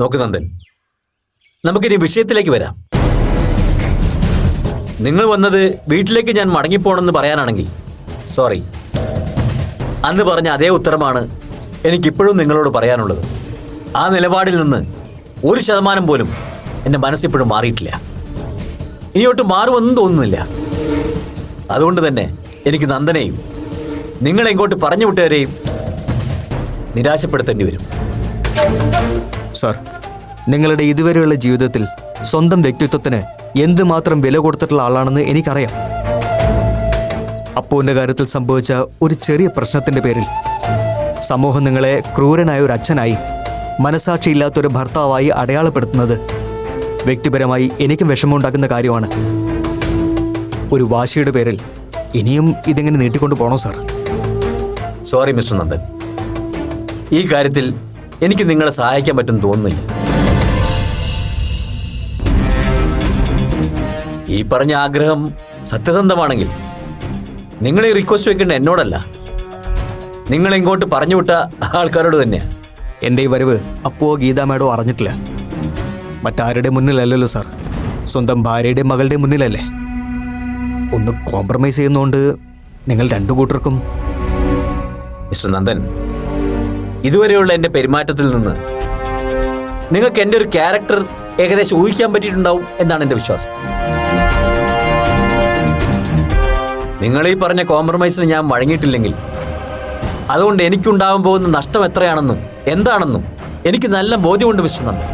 നോക്ക് നന്ദൻ, നമുക്കിനി വിഷയത്തിലേക്ക് വരാം. നിങ്ങൾ വന്നത് വീട്ടിലേക്ക് ഞാൻ മടങ്ങിപ്പോണെന്ന് പറയാനാണെങ്കിൽ സോറി. അന്ന് പറഞ്ഞ അതേ ഉത്തരമാണ് എനിക്കിപ്പോഴും നിങ്ങളോട് പറയാനുള്ളത്. ആ നിലപാടിൽ നിന്ന് 1% പോലും എൻ്റെ മനസ്സിപ്പോഴും മാറിയിട്ടില്ല. ഇനിയോട്ട് മാറുമെന്നും തോന്നുന്നില്ല. അതുകൊണ്ട് തന്നെ എനിക്ക് നന്ദനെയും നിങ്ങളെങ്ങോട്ട് പറഞ്ഞു വിട്ടവരെയും നിരാശപ്പെടുത്തേണ്ടി വരും. സാർ, നിങ്ങളുടെ ഇതുവരെയുള്ള ജീവിതത്തിൽ സ്വന്തം വ്യക്തിത്വത്തിന് എന്തുമാത്രം വില കൊടുത്തിട്ടുള്ള ആളാണെന്ന് എനിക്കറിയാം. അപ്പുവിൻ്റെ കാര്യത്തിൽ സംഭവിച്ച ഒരു ചെറിയ പ്രശ്നത്തിൻ്റെ പേരിൽ സമൂഹം നിങ്ങളെ ക്രൂരനായ ഒരു അച്ഛനായി, മനസാക്ഷിയില്ലാത്തൊരു ഭർത്താവായി അടയാളപ്പെടുത്തുന്നത് വ്യക്തിപരമായി എനിക്കും വിഷമമുണ്ടാക്കുന്ന കാര്യമാണ്. ഒരു വാശിയുടെ പേരിൽ ഇനിയും ഇതെങ്ങനെ നീട്ടിക്കൊണ്ടു പോകണോ സാർ? സോറി മിസ്റ്റർ നന്ദൻ, ഈ കാര്യത്തിൽ എനിക്ക് നിങ്ങളെ സഹായിക്കാൻ പറ്റുമെന്ന് തോന്നുന്നില്ല. ഈ പറഞ്ഞ ആഗ്രഹം സത്യസന്ധമാണെങ്കിൽ നിങ്ങൾ ഈ റിക്വസ്റ്റ് വെക്കേണ്ട എന്നോടല്ല, നിങ്ങളിങ്ങോട്ട് പറഞ്ഞുവിട്ട ആൾക്കാരോട് തന്നെയാണ്. എൻ്റെ ഈ വരവ് അപ്പോ ഗീതാ മാഡോ അറിഞ്ഞിട്ടില്ല. മറ്റാരുടെ മുന്നിലല്ലല്ലോ സാർ, സ്വന്തം ഭാര്യയുടെ മകളുടെ മുന്നിലല്ലേ. ഒന്ന് കോംപ്രമൈസ് ചെയ്യുന്നതുകൊണ്ട് നിങ്ങൾ രണ്ടു കൂട്ടർക്കും. മിസ്റ്റർ നന്ദൻ, ഇതുവരെയുള്ള എൻ്റെ പെരുമാറ്റത്തിൽ നിന്ന് നിങ്ങൾക്ക് എൻ്റെ ഒരു ക്യാരക്ടർ ഏകദേശം ഊഹിക്കാൻ പറ്റിയിട്ടുണ്ടാവും എന്നാണ് എൻ്റെ വിശ്വാസം. നിങ്ങൾ ഈ പറഞ്ഞ കോംപ്രമൈസിന് ഞാൻ വഴങ്ങിയിട്ടില്ലെങ്കിൽ അതുകൊണ്ട് എനിക്കുണ്ടാകാൻ പോകുന്ന നഷ്ടം എത്രയാണെന്നും എന്താണെന്നും എനിക്ക് നല്ല ബോധ്യമുണ്ട് മിസ്റ്റർ നന്ദൻ.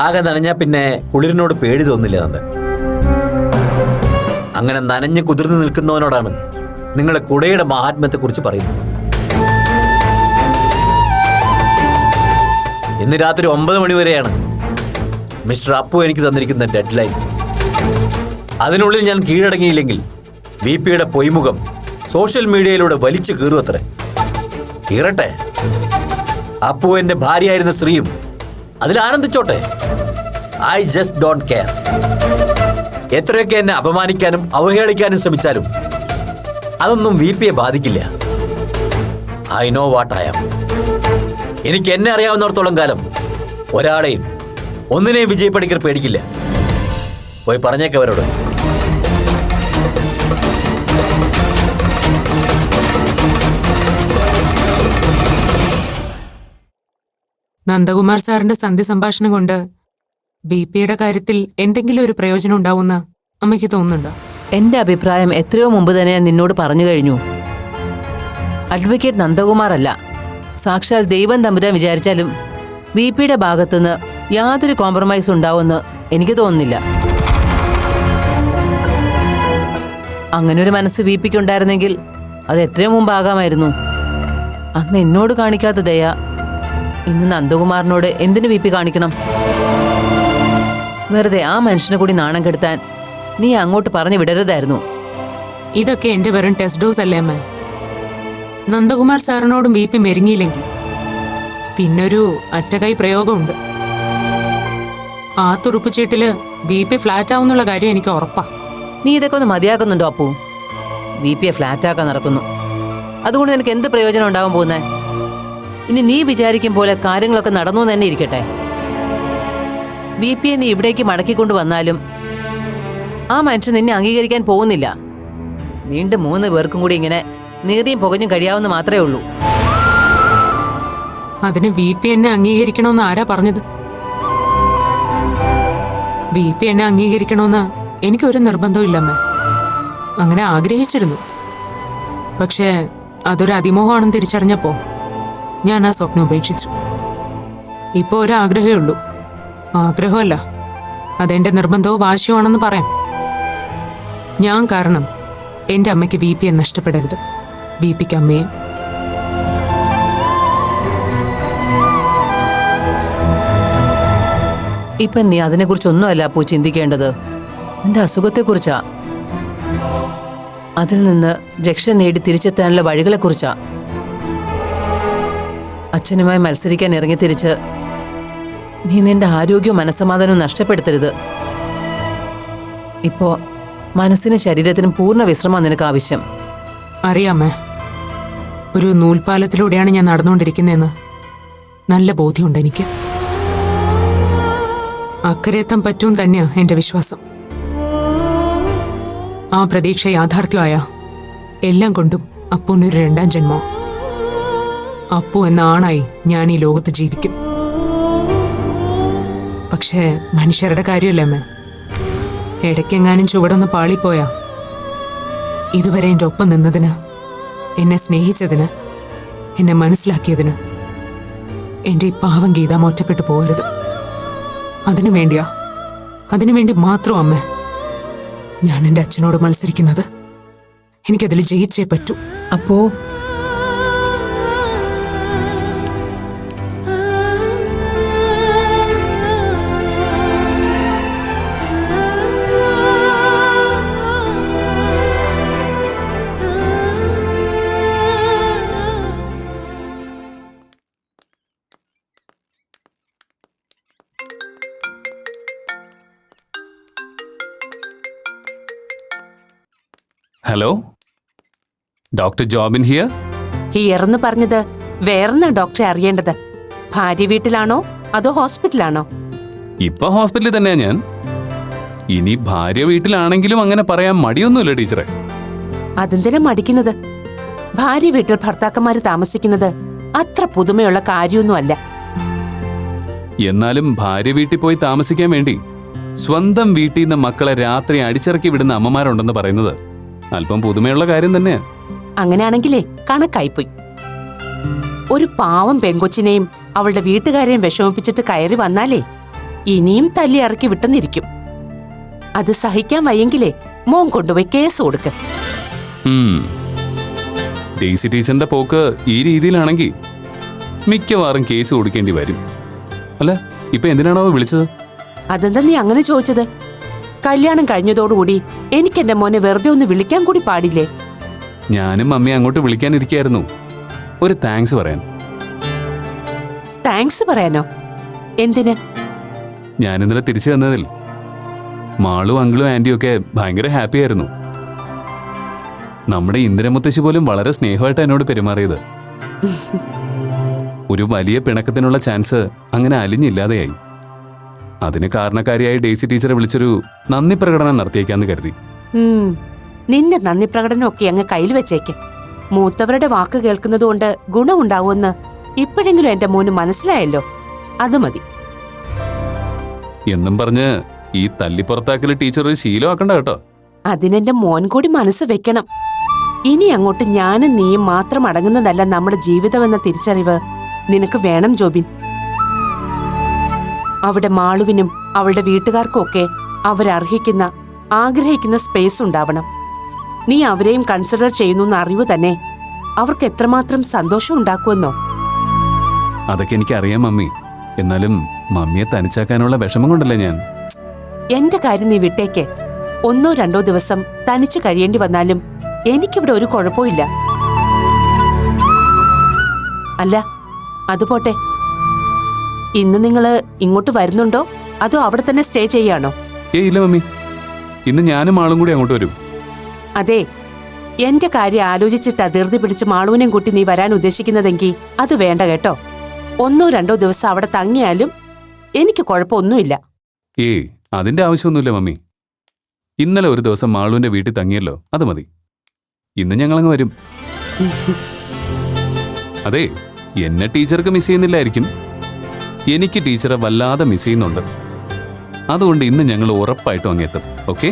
ആകെ നനഞ്ഞാൽ പിന്നെ കുളിരിനോട് പേടി തോന്നില്ല നന്ദൻ. അങ്ങനെ നനഞ്ഞ് കുതിർന്നു നിൽക്കുന്നവനോടാണ് നിങ്ങളെ കുടയുടെ മഹാത്മ്യത്തെക്കുറിച്ച് പറയുന്നത്. ഇന്ന് രാത്രി 9 മണി വരെയാണ് മിസ്റ്റർ അപ്പു എനിക്ക് തന്നിരിക്കുന്ന ഡെഡ് ലൈൻ. അതിനുള്ളിൽ ഞാൻ കീഴടങ്ങിയില്ലെങ്കിൽ VPയുടെ പൊയ്മുഖം സോഷ്യൽ മീഡിയയിലൂടെ വലിച്ചു കീറുമത്രേ. കീറട്ടെ. അപ്പു എൻ്റെ ഭാര്യയായിരുന്ന സ്ത്രീയും അതിൽ ആനന്ദിച്ചോട്ടെ. I just don't care. എത്രയൊക്കെ എന്നെ അപമാനിക്കാനും അവഹേളിക്കാനും ശ്രമിച്ചാലും അതൊന്നും VPയെ ബാധിക്കില്ല. I know what I am. എനിക്ക് എന്നെ അറിയാവുന്നിടത്തോളം കാലം ഒരാളെയും ഒന്നിനെയും വിജയ് പണിക്കർ പേടിക്കില്ല. പോയി പറഞ്ഞേക്കവരോട്. നന്ദകുമാർ സാറിന്റെ സന്ധി സംഭാഷണം കൊണ്ട് VPയുടെ കാര്യത്തിൽ എന്തെങ്കിലും ഒരു പ്രയോജനം ഉണ്ടാവുമെന്ന് അമ്മയ്ക്ക് തോന്നുന്നുണ്ടോ? എന്റെ അഭിപ്രായം എത്രയോ മുമ്പ് തന്നെ ഞാൻ നിന്നോട് പറഞ്ഞു കഴിഞ്ഞു. അഡ്വക്കേറ്റ് നന്ദകുമാർ അല്ല, സാക്ഷാൽ ദൈവം തമ്പുരാൻ വിചാരിച്ചാലും VPയുടെ ഭാഗത്തുനിന്ന് യാതൊരു കോംപ്രമൈസ് ഉണ്ടാവുമെന്ന് എനിക്ക് തോന്നുന്നില്ല. അങ്ങനൊരു മനസ്സ് VPക്ക് ഉണ്ടായിരുന്നെങ്കിൽ അത് എത്രയോ മുമ്പാകാമായിരുന്നു. അന്ന് എന്നോട് കാണിക്കാത്ത ദയ ഇന്ന് നന്ദകുമാറിനോട് എന്തിനു VP കാണിക്കണം? വെറുതെ ആ മനുഷ്യനെ കൂടി നാണം കെടുത്താൻ നീ അങ്ങോട്ട് പറഞ്ഞു വിടരുതായിരുന്നു. ഇതൊക്കെ എന്റെ വെറും ടെസ്റ്റ് ഡോസ് അല്ലേ അമ്മ? നന്ദകുമാർ സാറിനോടും VP മെരുങ്ങിയില്ലെങ്കിൽ പിന്നൊരു അറ്റകൈ പ്രയോഗമുണ്ട്. ആ തുറുപ്പുചീട്ടില് VP ഫ്ലാറ്റ് ആവുന്നുള്ള കാര്യം എനിക്ക് ഉറപ്പാ. നീ ഇതൊക്കെ ഒന്ന് മതിയാക്കുന്നുണ്ടോ അപ്പു? VPയെ ഫ്ലാറ്റാക്കാൻ നടക്കുന്നു. അതുകൊണ്ട് നിനക്ക് എന്ത് പ്രയോജനം ഉണ്ടാവാൻ പോകുന്നേ? ഇനി നീ വിചാരിക്കും പോലെ കാര്യങ്ങളൊക്കെ നടന്നു തന്നെ ഇരിക്കട്ടെ. VPയെ നീ ഇവിടേക്ക് മടക്കിക്കൊണ്ടു വന്നാലും ആ മനുഷ്യൻ നിന്നെ അംഗീകരിക്കാൻ പോകുന്നില്ല. വീണ്ടും 3 പേർക്കും കൂടി ഇങ്ങനെ നീറിയും പുകഞ്ഞും കഴിയാവുന്ന മാത്രമേ ഉള്ളൂ. അതിന് VP എന്നെ അംഗീകരിക്കണമെന്ന് ആരാ പറഞ്ഞത്? VP എന്നെ അംഗീകരിക്കണമെന്ന് എനിക്കൊരു നിർബന്ധമില്ലമ്മേ. അങ്ങനെ ആഗ്രഹിച്ചിരുന്നു. പക്ഷേ അതൊരു അതിമോഹമാണെന്ന് തിരിച്ചറിഞ്ഞപ്പോ ഞാൻ ആ സ്വപ്നം ഉപേക്ഷിച്ചു. ഇപ്പോ ഒരാഗ്രഹമേ ഉള്ളൂ. ആഗ്രഹമല്ല, അതെന്റെ നിർബന്ധവും വാശിയോ ആണെന്ന് പറയാം. ഞാൻ കാരണം എന്റെ അമ്മയ്ക്ക് VPയെ നഷ്ടപ്പെടരുത്, VPക്ക് അമ്മയെ. ഇപ്പൊ നീ അതിനെക്കുറിച്ചൊന്നുമല്ല അപ്പോ ചിന്തിക്കേണ്ടത്. നിന്റെ അസുഖത്തെക്കുറിച്ചാ. അതിൽ നിന്ന് രക്ഷ നേടി തിരിച്ചെത്താനുള്ള വഴികളെക്കുറിച്ചാ. അച്ഛനുമായി മത്സരിക്കാൻ ഇറങ്ങിത്തിരിച്ച് നീ നിന്റെ ആരോഗ്യവും മനസ്സമാധാനവും നഷ്ടപ്പെടുത്തരുത്. ഇപ്പോ മനസ്സിനും ശരീരത്തിനും പൂർണ്ണ വിശ്രമം നിനക്ക് ആവശ്യം. അറിയാമേ, ഒരു നൂൽപാലത്തിലൂടെയാണ് ഞാൻ നടന്നുകൊണ്ടിരിക്കുന്നതെന്ന് നല്ല ബോധ്യമുണ്ട് എനിക്ക്. അക്കരെ എത്താൻ പറ്റും തന്നെയാ എന്റെ വിശ്വാസം. ആ പ്രതീക്ഷ യാഥാർത്ഥ്യമായ എല്ലാം കൊണ്ടും അപ്പുവിനൊരു രണ്ടാം ജന്മം. അപ്പു എന്ന ആണായി ഞാൻ ഈ ലോകത്ത് ജീവിക്കും. പക്ഷേ മനുഷ്യരുടെ കാര്യമല്ലേ അമ്മ. ഇടയ്ക്കെങ്ങാനും ചുവടൊന്ന് പാളിപ്പോയാ ഇതുവരെ എൻ്റെ ഒപ്പം നിന്നതിന്, എന്നെ സ്നേഹിച്ചതിന്, എന്നെ മനസ്സിലാക്കിയതിന് എൻ്റെ ഈ പാവം ഗീത ഒറ്റപ്പെട്ടു പോകരുത്. അതിനുവേണ്ടി മാത്രം അമ്മ ഞാൻ എൻ്റെ അച്ഛനോട് മത്സരിക്കുന്നത്. എനിക്കതിൽ ജയിച്ചേ പറ്റൂ. അപ്പോ ഹലോ, ഡോക്ടർ ജോബിൻ ഹിയർ. ഹിയർന്ന് പറഞ്ഞത് വേറെന്നാ ഡോക്ടറെ അറിയേണ്ടത്? ഭാര്യ വീട്ടിലാണോ അതോ ഹോസ്പിറ്റലാണോ? ഇപ്പൊ ഹോസ്പിറ്റലിൽ തന്നെയാ ഞാൻ. ഇനി ഭാര്യ വീട്ടിലാണെങ്കിലും അങ്ങനെ പറയാൻ മടിയൊന്നുമില്ല ടീച്ചറെ. അതെന്തിനാ മടിക്കുന്നത്? ഭാര്യ വീട്ടിൽ ഭർത്താക്കന്മാര് താമസിക്കുന്നത് അത്ര പുതുമയുള്ള കാര്യമൊന്നുമല്ല. എന്നാലും ഭാര്യ വീട്ടിൽ പോയി താമസിക്കാൻ വേണ്ടി സ്വന്തം വീട്ടിൽ നിന്ന് മക്കളെ രാത്രി അടിച്ചിറക്കി വിടുന്ന അമ്മമാരുണ്ടെന്ന് പറയുന്നത് അല്പം പുതുമയുള്ള കാര്യം തന്നെയാ. അങ്ങനെയാണെങ്കിലേ കണക്കായിപ്പോയി. ഒരു പാവം പെങ്കൊച്ചിനെയും അവളുടെ വീട്ടുകാരെയും വിഷമിപ്പിച്ചിട്ട് കയറി വന്നാലേ ഇനിയും തല്ലി ഇറക്കി വിട്ടെന്നിരിക്കും. അത് സഹിക്കാൻ വയ്യെങ്കിലേ മോൻ കൊണ്ടുപോയി കേസ് കൊടുക്ക്. ഡെയ്സി ടീച്ചറിന്റെ പോക്ക് ഈ രീതിയിലാണെങ്കിൽ മിക്കവാറും കേസ് കൊടുക്കേണ്ടി വരും. അല്ല, ഇപ്പൊ എന്തിനാണോ വിളിച്ചത്? അതെന്താ നീ അങ്ങനെ ചോദിച്ചത്? കല്യാണം കഴിഞ്ഞതോടുകൂടി എനിക്ക് എന്റെ മോനെ വെറുതെ ഒന്ന് വിളിക്കാൻ കൂടി പാടില്ലേ? ഞാനും മമ്മിയെ അങ്ങോട്ട് വിളിക്കാനിരിക്കായിരുന്നു, ഒരു താങ്ക്സ് പറയാൻ. താങ്ക്സ് പറയാനോ? എന്തിന്? ഞാൻ ഇന്നലെ തിരിച്ചു വന്നതിൽ മാളും അങ്കിളും ആന്റിയും ഒക്കെ ഭയങ്കര ഹാപ്പി ആയിരുന്നു. നമ്മുടെ ഇന്ദിരമുത്തശ്ശി പോലും വളരെ സ്നേഹമായിട്ട് എന്നോട് പെരുമാറിയത്. ഒരു വലിയ പിണക്കത്തിനുള്ള ചാൻസ് അങ്ങനെ അലിഞ്ഞില്ലാതെയായി. അതിന് കാരണക്കാരിയായി ഡെയ്സി ടീച്ചറെ വിളിച്ചൊരു നന്ദി പ്രകടനം നടത്തിയേക്കാന്ന് കരുതി. നിന്റെ നന്ദി പ്രകടനമൊക്കെ അങ്ങ് കയ്യിൽ വെച്ചേക്ക്. മൂത്തവരുടെ വാക്ക് കേൾക്കുന്നതുകൊണ്ട് ഗുണമുണ്ടാവുമെന്ന് ഇപ്പോഴെങ്കിലും എന്റെ മോന് മനസ്സിലായല്ലോ, അത് മതി. എന്നും പറഞ്ഞ് ഈ തല്ലിപ്പുറത്താക്കല് ടീച്ചർ ഒരു ശീലമാക്കണ്ട കേട്ടോ. അതിനെന്റെ മോൻ കൂടി മനസ്സ് വെക്കണം. ഇനി അങ്ങോട്ട് ഞാനും നീയും മാത്രം അടങ്ങുന്നതല്ല നമ്മുടെ ജീവിതമെന്ന തിരിച്ചറിവ് നിനക്ക് വേണം ജോബിൻ. അവിടെ മാളുവിനും അവളുടെ വീട്ടുകാർക്കും ഒക്കെ അവരർഹിക്കുന്ന, ആഗ്രഹിക്കുന്ന സ്പേസ് ഉണ്ടാവണം. നീ അവരെയും കൺസിഡർ ചെയ്യുന്ന അറിവ് തന്നെ അവർക്ക് എത്രമാത്രം സന്തോഷം ഉണ്ടാക്കുമെന്നോ? അതൊക്കെ എനിക്കറിയാം മമ്മി. എന്നാലും മമ്മിയെ തനിച്ചാക്കാനുള്ള വിഷമം കൊണ്ടല്ലേ ഞാൻ. എന്റെ കാര്യം നീ വിട്ടേക്ക്. 1-2 ദിവസം തനിച്ച് കഴിയേണ്ടി വന്നാലും എനിക്കിവിടെ ഒരു കുഴപ്പമില്ല. അല്ല, അതുപോട്ടെ, ഇന്ന് നിങ്ങള് ഇങ്ങോട്ട് വരുന്നുണ്ടോ അതോ അവിടെ തന്നെ സ്റ്റേ ചെയ്യാണോ? ഇല്ല മമ്മി, ഇന്ന് ഞാനും ആളും കൂടി അങ്ങോട്ട് വരും. അതെ, എന്റെ കാര്യം ആലോചിച്ചിട്ട് ധൃതി പിടിച്ച് മാളുവിനെയും കൂട്ടി നീ വരാൻ ഉദ്ദേശിക്കുന്നതെങ്കിൽ അത് വേണ്ട കേട്ടോ. 1-2 ദിവസം അവിടെ തങ്ങിയാലും എനിക്ക് കുഴപ്പമൊന്നുമില്ല. അതിന്റെ ആവശ്യമൊന്നുമില്ല മമ്മി. ഇന്നലെ ഒരു ദിവസം മാളുവിന്റെ വീട്ടിൽ തങ്ങിയല്ലോ, അത് മതി. ഇന്ന് ഞങ്ങളങ്ങ് വരും. അതെ, എന്നെ ടീച്ചർക്ക് മിസ് ചെയ്യുന്നില്ലായിരിക്കും, എനിക്ക് ടീച്ചറെ വല്ലാതെ മിസ് ചെയ്യുന്നുണ്ട്. അതുകൊണ്ട് ഇന്ന് ഞങ്ങൾ ഉറപ്പായിട്ടും അങ്ങെത്തും. ഓക്കെ?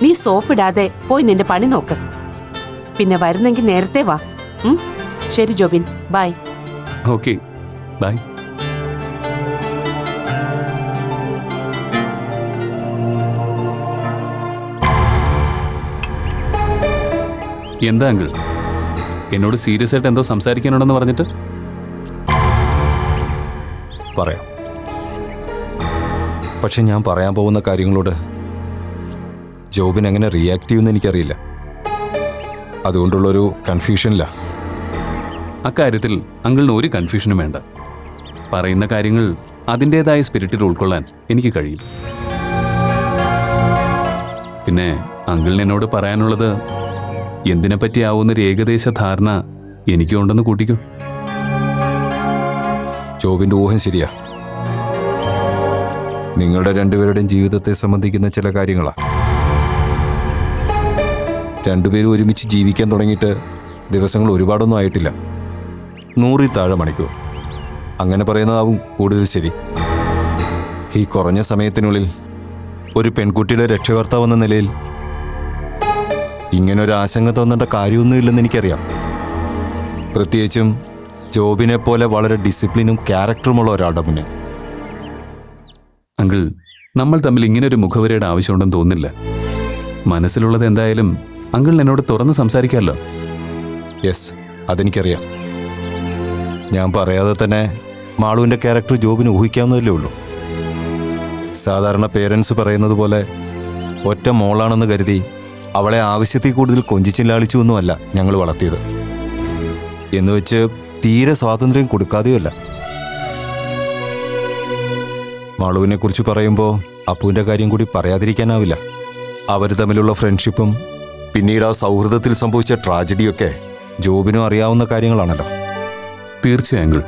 നീ സോപ്പിടാതെ പോയി നിന്റെ പണി നോക്ക്. പിന്നെ വരുന്നെങ്കിൽ നേരത്തെ വാ. ശരി ജോബിൻ, ബൈ. Okay, bye. എന്താ അങ്കിൾ, എന്നോട് സീരിയസ് ആയിട്ട് എന്തോ സംസാരിക്കാനുണ്ടെന്ന് പറഞ്ഞിട്ട്? പറയാം. പക്ഷെ ഞാൻ പറയാൻ പോകുന്ന കാര്യങ്ങളോട് ജോബിൻ എങ്ങനെ റിയാക്ട് ചെയ്യുമെന്ന് എനിക്കറിയില്ല. അതുകൊണ്ടുള്ളൊരു കൺഫ്യൂഷനില്ല. അക്കാര്യത്തിൽ അങ്കിളിന് ഒരു കൺഫ്യൂഷനും വേണ്ട. പറയുന്ന കാര്യങ്ങൾ അതിൻ്റെതായ സ്പിരിറ്റിൽ ഉൾക്കൊള്ളാൻ എനിക്ക് കഴിയും. പിന്നെ അങ്കിളിന് എന്നോട് പറയാനുള്ളത് എന്തിനെപ്പറ്റിയാവുന്നൊരു ഏകദേശ ധാരണ എനിക്കും ഉണ്ടെന്ന് കൂട്ടിക്കോ. ജോബിന്റെ ഊഹം ശരിയാ. നിങ്ങളുടെ രണ്ടുപേരുടെയും ജീവിതത്തെ സംബന്ധിക്കുന്ന ചില കാര്യങ്ങളാ. രണ്ടുപേരും ഒരുമിച്ച് ജീവിക്കാൻ തുടങ്ങിയിട്ട് ദിവസങ്ങൾ ഒരുപാടൊന്നും ആയിട്ടില്ല. 100 താഴെ മണിക്കൂർ, അങ്ങനെ പറയുന്നതാവും കൂടുതൽ ശരി. ഈ കുറഞ്ഞ സമയത്തിനുള്ളിൽ ഒരു പെൺകുട്ടിയുടെ രക്ഷകർത്താവെന്ന നിലയിൽ ഇങ്ങനൊരു ആശങ്ക തോന്നേണ്ട കാര്യമൊന്നുമില്ലെന്ന് എനിക്കറിയാം. പ്രത്യേകിച്ചും ജോബിനെ പോലെ വളരെ ഡിസിപ്ലിനും ക്യാരക്ടറുമുള്ള ഒരാളുടെ മുന്നിൽ. അങ്കിൾ, നമ്മൾ തമ്മിൽ ഇങ്ങനൊരു മുഖവരയുടെ ആവശ്യമുണ്ടെന്ന് തോന്നുന്നില്ല. മനസ്സിലുള്ളത് എന്തായാലും അങ്കിളിന് എന്നോട് തുറന്ന് സംസാരിക്കാമല്ലോ. യെസ്, അതെനിക്കറിയാം. ഞാൻ പറയാതെ തന്നെ മാളുവിൻ്റെ ക്യാരക്ടർ ജോബിന് ഊഹിക്കാവുന്നതല്ലേ ഉള്ളൂ. സാധാരണ പേരൻസ് പറയുന്നത് പോലെ ഒറ്റ മോളാണെന്ന് കരുതി അവളെ ആവശ്യത്തിൽ കൂടുതൽ കൊഞ്ചിച്ചില്ലാളിച്ചുവൊന്നുമല്ല ഞങ്ങൾ വളർത്തിയത്. എന്നുവെച്ച് തീരെ സ്വാതന്ത്ര്യം കൊടുക്കാതെയല്ല. മാളുവിനെ കുറിച്ച് പറയുമ്പോൾ അപ്പുവിൻ്റെ കാര്യം കൂടി പറയാതിരിക്കാനാവില്ല. അവർ തമ്മിലുള്ള ഫ്രണ്ട്ഷിപ്പും പിന്നീട് ആ സൗഹൃദത്തിൽ സംഭവിച്ച ട്രാജഡിയൊക്കെ ജോബിനും അറിയാവുന്ന കാര്യങ്ങളാണല്ലോ. തീർച്ചയായും അങ്കിൾ,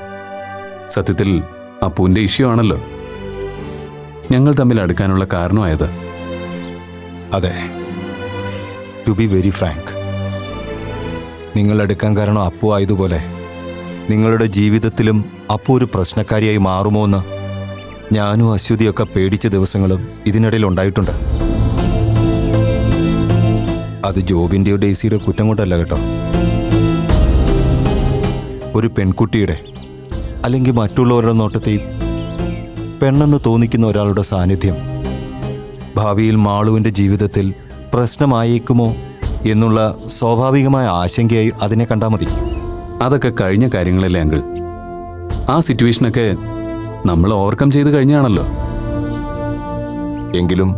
സത്യത്തിൽ അപ്പുവിൻ്റെ ഇഷ്യൂ ആണല്ലോ ഞങ്ങൾ തമ്മിൽ അടുക്കാനുള്ള കാരണമായത്. അതെ, ടു ബി വെരി ഫ്രാങ്ക്, നിങ്ങൾ എടുക്കാൻ കാരണം അപ്പു ആയതുപോലെ നിങ്ങളുടെ ജീവിതത്തിലും അപ്പു ഒരു പ്രശ്നക്കാരിയായി മാറുമോ എന്ന് ഞാനും അശ്വതിയൊക്കെ പേടിച്ച ദിവസങ്ങളും ഇതിനിടയിൽ ഉണ്ടായിട്ടുണ്ട്. അത് ജോബിൻ്റെയോ ഡെയ്സിയുടെ കുറ്റം കൊണ്ടല്ല കേട്ടോ. ഒരു പെൺകുട്ടിയുടെ അല്ലെങ്കിൽ മറ്റുള്ളവരുടെ നോട്ടത്തെയും പെണ്ണെന്ന് തോന്നിക്കുന്ന ഒരാളുടെ സാന്നിധ്യം ഭാവിയിൽ മാളുവിൻ്റെ ജീവിതത്തിൽ പ്രശ്നമായേക്കുമോ എന്നുള്ള സ്വാഭാവികമായ ആശങ്കയായി അതിനെ കണ്ടാൽ മതി. അതൊക്കെ കഴിഞ്ഞ കാര്യങ്ങളല്ലേ അങ്കിൾ. ആ സിറ്റുവേഷനൊക്കെ നമ്മൾ ഓവർകം ചെയ്ത് കഴിഞ്ഞാണല്ലോ. എങ്കിലും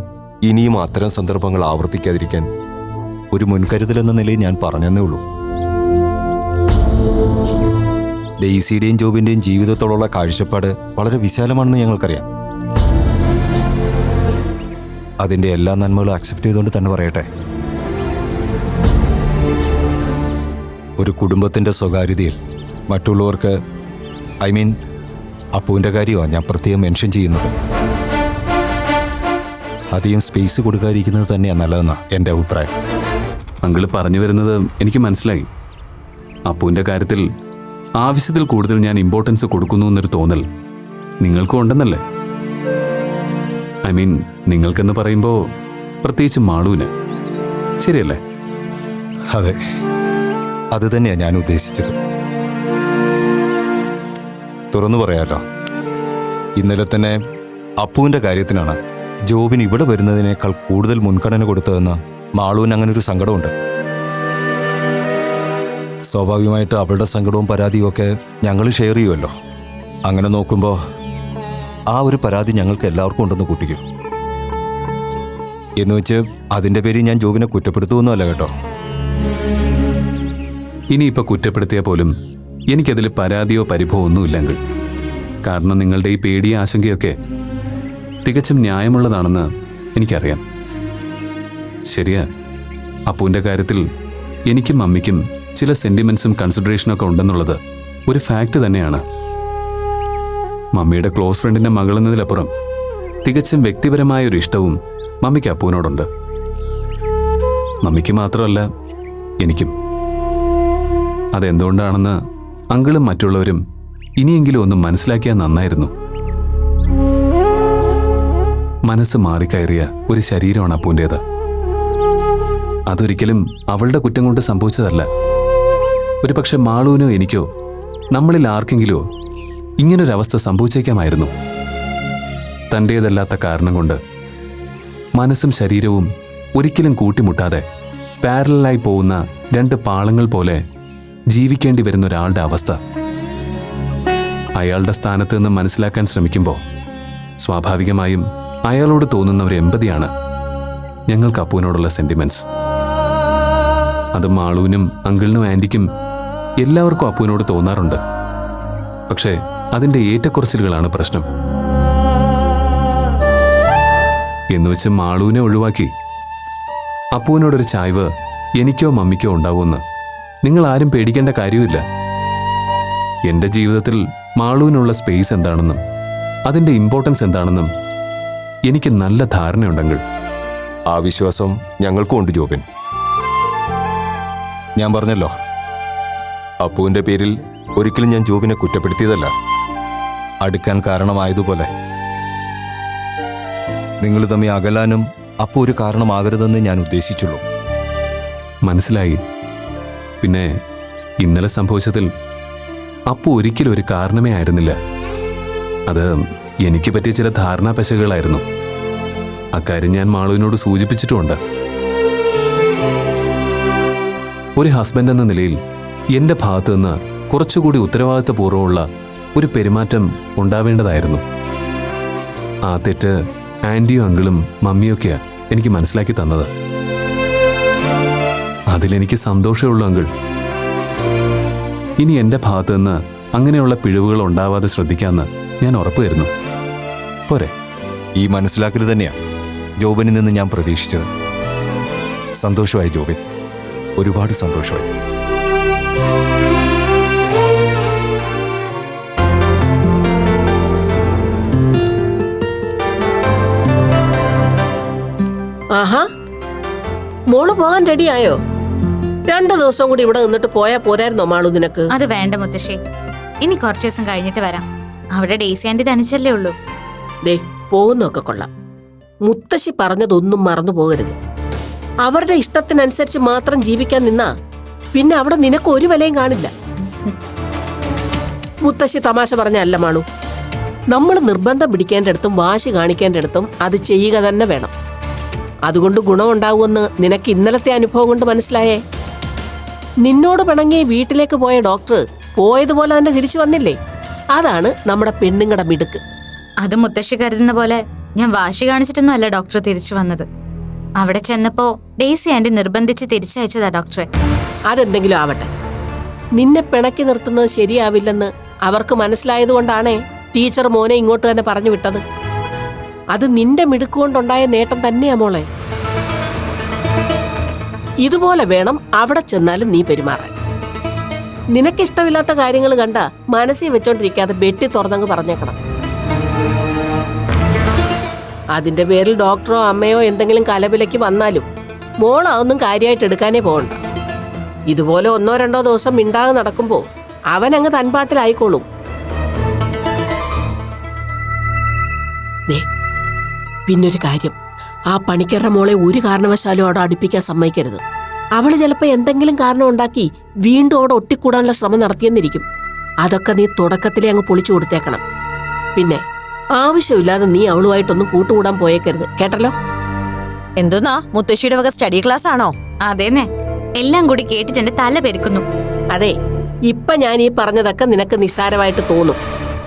ഇനിയും അത്തരം സന്ദർഭങ്ങൾ ആവർത്തിക്കാതിരിക്കാൻ ഒരു മുൻകരുതലെന്ന നിലയിൽ ഞാൻ പറഞ്ഞെന്നേ ഉള്ളൂ. ഡെയ്സിയുടെയും ജോബിൻ്റെയും ജീവിതത്തോടുള്ള കാഴ്ചപ്പാട് വളരെ വിശാലമാണെന്ന് ഞങ്ങൾക്കറിയാം. അതിൻ്റെ എല്ലാ നന്മകളും അക്സെപ്റ്റ് ചെയ്തുകൊണ്ട് തന്നെ പറയട്ടെ, ഒരു കുടുംബത്തിൻ്റെ സ്വകാര്യതയിൽ മറ്റുള്ളവർക്ക്, ഐ മീൻ അപ്പുവിൻ്റെ കാര്യമാണ് ഞാൻ പ്രത്യേകം മെൻഷൻ ചെയ്യുന്നത്, അധികം സ്പേസ് കൊടുക്കാതിരിക്കുന്നത് തന്നെയാണ് നല്ലതെന്നാണ് എൻ്റെ അഭിപ്രായം. അങ്കിള് പറഞ്ഞു വരുന്നത് എനിക്ക് മനസ്സിലായി. അപ്പുവിൻ്റെ കാര്യത്തിൽ ആവശ്യത്തിൽ കൂടുതൽ ഞാൻ ഇമ്പോർട്ടൻസ് കൊടുക്കുന്നു എന്നൊരു തോന്നൽ നിങ്ങൾക്കും ഉണ്ടെന്നല്ലേ? ഐ മീൻ നിങ്ങൾക്കെന്ന് പറയുമ്പോൾ പ്രത്യേകിച്ച് മാളുവിന്, ശരിയല്ലേ? അതെ, അത് തന്നെയാണ് ഞാൻ ഉദ്ദേശിച്ചത്. തുറന്നു പറയാലോ, ഇന്നലെ തന്നെ അപ്പുവിൻ്റെ കാര്യത്തിനാണ് ജോബിന് ഇവിടെ വരുന്നതിനേക്കാൾ കൂടുതൽ മുൻഗണന കൊടുത്തതെന്ന് മാളുവിന് അങ്ങനൊരു സങ്കടമുണ്ട്. സ്വാഭാവികമായിട്ട് അവളുടെ സങ്കടവും പരാതിയും ഒക്കെ ഞങ്ങൾ ഷെയർ ചെയ്യുമല്ലോ. അങ്ങനെ നോക്കുമ്പോൾ ആ ഒരു പരാതി ഞങ്ങൾക്ക് എല്ലാവർക്കും ഉണ്ടെന്ന് കൂട്ടിക്കും. എന്നുവെച്ച് അതിൻ്റെ പേരിൽ ഞാൻ ജോബിനെ കുറ്റപ്പെടുത്തുമൊന്നുമല്ല കേട്ടോ. ഇനിയിപ്പോൾ കുറ്റപ്പെടുത്തിയാൽ പോലും എനിക്കതിൽ പരാതിയോ പരിഭവോ ഒന്നുമില്ലെങ്കിൽ, കാരണം നിങ്ങളുടെ ഈ പേടിയ ആശങ്കയൊക്കെ തികച്ചും ന്യായമുള്ളതാണെന്ന് എനിക്കറിയാം. ശരിയാ, അപ്പുവിൻ്റെ കാര്യത്തിൽ എനിക്കും അമ്മയ്ക്കും ചില സെൻറ്റിമെൻസും കൺസിഡറേഷനൊക്കെ ഉണ്ടെന്നുള്ളത് ഒരു ഫാക്റ്റ് തന്നെയാണ്. മമ്മിയുടെ ക്ലോസ് ഫ്രണ്ടിൻ്റെ മകളെന്നതിലപ്പുറം തികച്ചും വ്യക്തിപരമായ ഒരു ഇഷ്ടവും മമ്മിക്ക് അപ്പുവിനോടുണ്ട്. മമ്മിക്ക് മാത്രമല്ല, എനിക്കും. അതെന്തുകൊണ്ടാണെന്ന് അങ്കിളും മറ്റുള്ളവരും ഇനിയെങ്കിലും ഒന്ന് മനസ്സിലാക്കിയാൽ നന്നായിരുന്നു. മനസ്സ് മാറിക്കയറിയ ഒരു ശരീരമാണ് അപ്പുവിൻ്റേത്. അതൊരിക്കലും അവളുടെ കുറ്റം കൊണ്ട് സംഭവിച്ചതല്ല. ഒരു പക്ഷെ മാളുവിനോ എനിക്കോ നമ്മളിൽ ആർക്കെങ്കിലോ ഇങ്ങനൊരവസ്ഥ സംഭവിച്ചേക്കാമായിരുന്നു. തൻ്റേതല്ലാത്ത കാരണം കൊണ്ട് മനസ്സും ശരീരവും ഒരിക്കലും കൂട്ടിമുട്ടാതെ പാരലലായി പോകുന്ന രണ്ട് പാളങ്ങൾ പോലെ ജീവിക്കേണ്ടി വരുന്ന ഒരാളുടെ അവസ്ഥ അയാളുടെ സ്ഥാനത്ത് നിന്ന് മനസ്സിലാക്കാൻ ശ്രമിക്കുമ്പോൾ സ്വാഭാവികമായും അയാളോട് തോന്നുന്ന ഒരു എമ്പതിയാണ് ഞങ്ങൾക്ക് അപ്പുവിനോടുള്ള സെന്റിമെന്റ്സ്. അത് മാളുവിനും അങ്കിളിനും ആൻറ്റിക്കും എല്ലാവർക്കും അപ്പുവിനോട് തോന്നാറുണ്ട്. പക്ഷേ അതിൻ്റെ ഏറ്റക്കുറച്ചിലുകളാണ് പ്രശ്നം. എന്നുവെച്ച് മാളുവിനെ ഒഴിവാക്കി അപ്പുവിനോടൊരു ചായ്വ് എനിക്കോ മമ്മിക്കോ ഉണ്ടാവുമെന്ന് നിങ്ങൾ ആരും പേടിക്കേണ്ട കാര്യമില്ല. എൻ്റെ ജീവിതത്തിൽ മാളുവിനുള്ള സ്പേസ് എന്താണെന്നും അതിൻ്റെ ഇമ്പോർട്ടൻസ് എന്താണെന്നും എനിക്ക് നല്ല ധാരണയുണ്ടെങ്കിൽ. ആ വിശ്വാസം ഞങ്ങൾക്കും ഉണ്ട് ജോബിൻ. ഞാൻ പറഞ്ഞല്ലോ, അപ്പുവിൻ്റെ പേരിൽ ഒരിക്കലും ഞാൻ ജോബിനെ കുറ്റപ്പെടുത്തിയതല്ല. അടുക്കാൻ കാരണമായതുപോലെ നിങ്ങൾ തമ്മിൽ അകലാനും അപ്പു ഒരു കാരണമാകരുതെന്ന് ഞാൻ ഉദ്ദേശിച്ചുള്ളൂ. മനസ്സിലായി. പിന്നെ ഇന്നലെ സംഭവിച്ചതിൽ അപ്പു ഒരിക്കലും ഒരു കാരണമേ ആയിരുന്നില്ല. അത് എനിക്ക് പറ്റിയ ചില ധാരണാപശകളായിരുന്നു. അക്കാര്യം ഞാൻ മാളുവിനോട് സൂചിപ്പിച്ചിട്ടുമുണ്ട്. ഒരു ഹസ്ബൻഡ് എന്ന നിലയിൽ എൻ്റെ ഭാഗത്തു നിന്ന് കുറച്ചുകൂടി ഉത്തരവാദിത്തപൂർവ്വമുള്ള ഒരു പെരുമാറ്റം ഉണ്ടാവേണ്ടതായിരുന്നു. ആ തെറ്റ് ആൻറ്റിയും അങ്കിളും മമ്മിയൊക്കെയാ എനിക്ക് മനസ്സിലാക്കി തന്നത്. അതിലെനിക്ക് സന്തോഷമുള്ളൂ അങ്കിൾ. ഇനി എൻ്റെ ഭാഗത്തു നിന്ന് അങ്ങനെയുള്ള പിഴവുകൾ ഉണ്ടാവാതെ ശ്രദ്ധിക്കാമെന്ന് ഞാൻ ഉറപ്പുവരുന്നു. പോരെ? ഈ മനസ്സിലാക്കൽ തന്നെയാണ് ജോബിനിൽ നിന്ന് ഞാൻ പ്രതീക്ഷിച്ചത്. സന്തോഷമായി ജോബിൻ, ഒരുപാട് സന്തോഷമായി. ആഹാ, മോള് പോകാൻ റെഡിയായോ? 2 ദിവസം കൂടി ഇവിടെ നിന്നിട്ട് പോയാ പോരായിരുന്നോ മാളു നിനക്ക്? അത് വേണ്ട മുത്തശ്ശി, ഇനി കുറച്ചു ദിവസം കഴിഞ്ഞിട്ട് വരാം. അവിടെ ഡേസി ആന്റി തനിച്ചല്ലേ ഉള്ളൂ. ദേ, പോകുന്നൊക്കെ കൊള്ളാം. മുത്തശ്ശി പറഞ്ഞതൊന്നും മറന്നു പോകരുത്. അവരുടെ ഇഷ്ടത്തിനനുസരിച്ച് മാത്രം ജീവിക്കാൻ നിന്നാ പിന്നെ അവിടെ നിനക്ക് ഒരു വിലയും കാണില്ല. മുത്തശ്ശി തമാശ പറഞ്ഞല്ല മാളു. നമ്മൾ നിർബന്ധം പിടിക്കേണ്ടടുത്തും വാശി കാണിക്കേണ്ടടുത്തും അത് ചെയ്യുക തന്നെ വേണം. അതുകൊണ്ട് ഗുണമുണ്ടാവുമെന്ന് നിനക്ക് ഇന്നലത്തെ അനുഭവം കൊണ്ട് മനസ്സിലായേ. നിന്നോട് പിണങ്ങി വീട്ടിലേക്ക് പോയ ഡോക്ടർ പോയതുപോലെ തന്നെ തിരിച്ചു വന്നില്ലേ? അതാണ് നമ്മുടെ പെണ്ണുങ്ങളുടെ മിടുക്ക്. അത് മുത്തശ്ശി കരുതുന്ന പോലെ ഞാൻ വാശി കാണിച്ചിട്ടൊന്നും അല്ല ഡോക്ടർ തിരിച്ചു വന്നത്. അവിടെ ചെന്നപ്പോ ഡേസി ആന്റി നിർബന്ധിച്ച് തിരിച്ചയച്ചതാ ഡോക്ടറെ. അതെന്തെങ്കിലും ആവട്ടെ, നിന്നെ പിണക്കി നിർത്തുന്നത് ശരിയാവില്ലെന്ന് അവർക്ക് മനസ്സിലായതുകൊണ്ടാണേ ടീച്ചർ മോനെ ഇങ്ങോട്ട് തന്നെ പറഞ്ഞു വിട്ടത്. അത് നിന്റെ മിടുക്കുകൊണ്ടുണ്ടായ നേട്ടം തന്നെയാ മോളെ. ഇതുപോലെ വേണം അവിടെ ചെന്നാലും നീ പെരുമാറാൻ. നിനക്കിഷ്ടമില്ലാത്ത കാര്യങ്ങൾ കണ്ട മനസ്സിൽ വെച്ചോണ്ടിരിക്കാതെ വെട്ടി തുറന്നങ്ങ് പറഞ്ഞേക്കണം. അതിന്റെ പേരിൽ ഡോക്ടറോ അമ്മയോ എന്തെങ്കിലും കലപിലയ്ക്ക് വന്നാലും മോളതൊന്നും കാര്യമായിട്ട് എടുക്കാനേ പോകണ്ട. ഇതുപോലെ 1-2 ദിവസം മിണ്ടാതെ നടക്കുമ്പോൾ അവനങ്ങ് തൻപാട്ടിലായിക്കോളും. പിന്നൊരു കാര്യം, ആ പണിക്കരുടെ മോളെ ഒരു കാരണവശാലും അവിടെ അടുപ്പിക്കാൻ സമ്മതിക്കരുത്. അവള് ചിലപ്പോൾ എന്തെങ്കിലും കാരണം ഉണ്ടാക്കി വീണ്ടും അവിടെ ഒട്ടിക്കൂടാനുള്ള ശ്രമം നടത്തിയെന്നിരിക്കും. അതൊക്കെ നീ തുടക്കത്തിലേ അങ്ങ് പൊളിച്ചു കൊടുത്തേക്കണം. പിന്നെ ആവശ്യമില്ലാതെ നീ അവളുമായിട്ടൊന്നും കൂട്ടുകൂടാൻ പോയേക്കരുത്, കേട്ടല്ലോ? എന്തോന്നാ മുത്തശ്ശിയുടെ വക സ്റ്റഡി ക്ലാസ് ആണോ? അതേന്നെ, എല്ലാം കൂടി കേട്ടിട്ട് എന്റെ തല പെരുക്കുന്നു. അതെ, ഇപ്പൊ ഞാൻ ഈ പറഞ്ഞതൊക്കെ നിനക്ക് നിസ്സാരമായിട്ട് തോന്നും.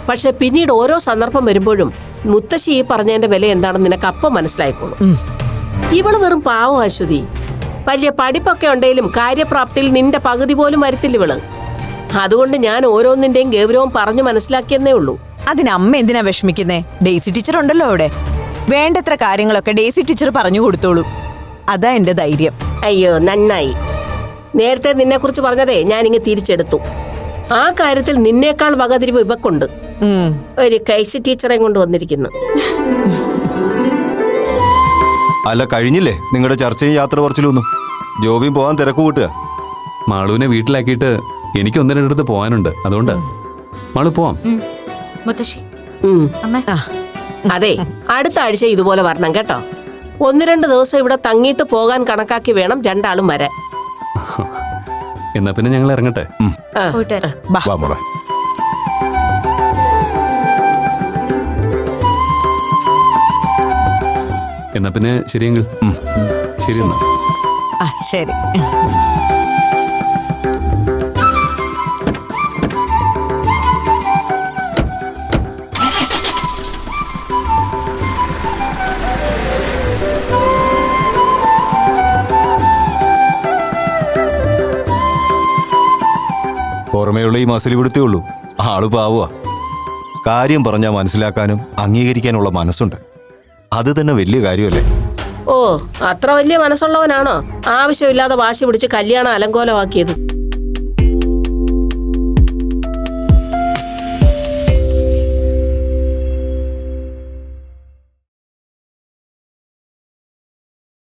പക്ഷെ പിന്നീട് ഓരോ സന്ദർഭം വരുമ്പോഴും മുത്തശ്ശി ഈ പറഞ്ഞതിന്റെ വില എന്താണെന്ന് നിനക്ക് അപ്പം മനസ്സിലായിക്കോളും. ഇവള് വെറും പാവം അശ്വതി. വലിയ പഠിപ്പൊക്കെ ഉണ്ടെങ്കിലും കാര്യപ്രാപ്തിയിൽ നിന്റെ പകുതി പോലും വരുത്തില്ല ഇവള്. അതുകൊണ്ട് ഞാൻ ഓരോന്നിന്റെയും ഗൗരവം പറഞ്ഞു മനസ്സിലാക്കിയെന്നേ ഉള്ളൂ. അതിന് അമ്മ എന്തിനാ വിഷമിക്കുന്നേ? ഡേസി ടീച്ചർ ഉണ്ടല്ലോ അവിടെ. വേണ്ടത്ര കാര്യങ്ങളൊക്കെ ഡേസി ടീച്ചർ പറഞ്ഞു കൊടുത്തോളൂ. അതാ എന്റെ ധൈര്യം. അയ്യോ, നന്നായി. നേരത്തെ നിന്നെ കുറിച്ച് പറഞ്ഞതേ ഞാൻ ഇങ്ങ് തിരിച്ചെടുത്തു. ആ കാര്യത്തിൽ നിന്നേക്കാൾ വകതിരിവ് ഇവക്കുണ്ട്. ഒരു കൈസി ടീച്ചറെ കൊണ്ട് വന്നിരിക്കുന്നു. അല്ല, കഴിഞ്ഞില്ലേ നിങ്ങളുടെ ചർച്ചയും യാത്ര പറച്ചിലൊന്നും? ജോബിൻ പോകാൻ തിരക്ക് കൂട്ടുക. മാളുവിനെ വീട്ടിലാക്കിയിട്ട് എനിക്ക് 1-2 പോകാനുണ്ട്. അതുകൊണ്ട് മാളു പോവാം. മുത്തശ്ശി, അമ്മ. അതെ, അടുത്ത ആഴ്ച ഇതുപോലെ വരണം കേട്ടോ. 1-2 ദിവസം ഇവിടെ തങ്ങിയിട്ട് പോകാൻ കണക്കാക്കി വേണം രണ്ടാളും വരാൻ. എന്നാ പിന്നെ ഞങ്ങൾ ഇറങ്ങട്ടെ. പോയിട്ട് വരാം. വാ മോളെ. എന്നാ പിന്നെ ശരിയെങ്കിൽ. ശരി എന്നാ. ശരി. പുറമേയുള്ള ഈ മസിലി പിടുത്തേ ഉള്ളൂ. ആള് പാവുക. കാര്യം പറഞ്ഞാൽ മനസ്സിലാക്കാനും അംഗീകരിക്കാനുള്ള മനസ്സുണ്ട്. അത് തന്നെ വലിയ കാര്യമല്ലേ? ഓ, അത്ര വലിയ മനസ്സുള്ളവനാണോ ആവശ്യമില്ലാതെ വാശി പിടിച്ച് കല്യാണം അലങ്കോലമാക്കിയത്?